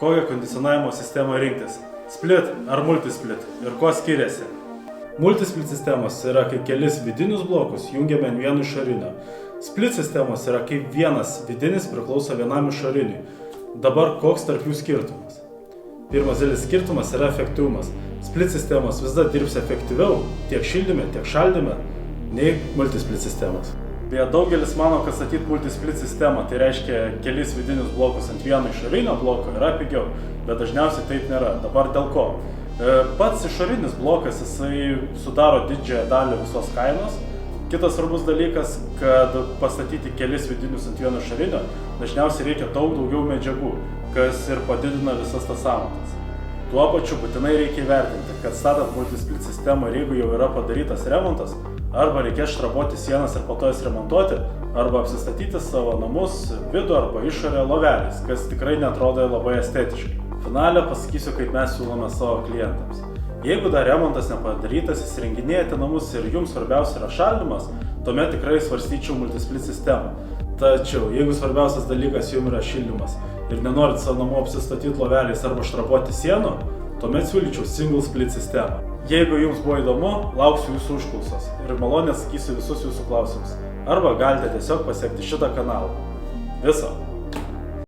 Kokią kondicionavimo sistemą rinktis? Split ar multisplit ir kuo skiriasi? Multisplit sistemos yra, kai kelis vidinius blokus jungiame ant vieno išorinio. Split sistemos yra, kai vienas vidinis priklauso vienam išoriniui. Dabar koks tarp jų skirtumas? Pirmas didelis skirtumas yra efektyvumas. Split sistemos vis dar dirbs efektyviau tiek šildyme, tiek šaldyme nei multisplit sistemos. Beje, daugelis mano, kad statyti multisplit sistemą, tai reiškia kelis vidinius blokus ant vieno išorinio bloko yra pigiau, bet dažniausiai taip nėra. Dabar dėl ko? Pats išorinis blokas, jisai sudaro didžiąją dalį visos kainos. Kitas svarbus dalykas, kad pastatyti kelis vidinius ant vieno išorinio, dažniausiai reikia daug daugiau medžiagų, kas ir padidina visas tas sąnaudas. Tuo pačiu būtinai reikia įvertinti, kad statant multisplit sistemą ir jeigu jau yra padarytas remontas, arba reikės štrabuoti sienas ir po to jas remontuoti, arba apsistatyti savo namus vidų arba išorę loveliais, kas tikrai neatrodo labai estetiškai. Finale pasakysiu, kaip mes siūlome savo klientams. Jeigu dar remontas nepadarytas, įsirenginėjate namus ir jums svarbiausia yra šaldymas, tuomet tikrai svarstyčiau multisplit sistemą. Tačiau, jeigu svarbiausias dalykas jums yra šildymas ir nenorit savo namų apsistatyti loveliais arba štrapuoti sienų, tuomet siūlyčiau single split sistemą. Jeigu jums buvo įdomu, lauksiu jūsų užklausos ir maloniai atsakysiu visus jūsų klausimus. Arba galite tiesiog pasiekti šitą kanalą. Viso!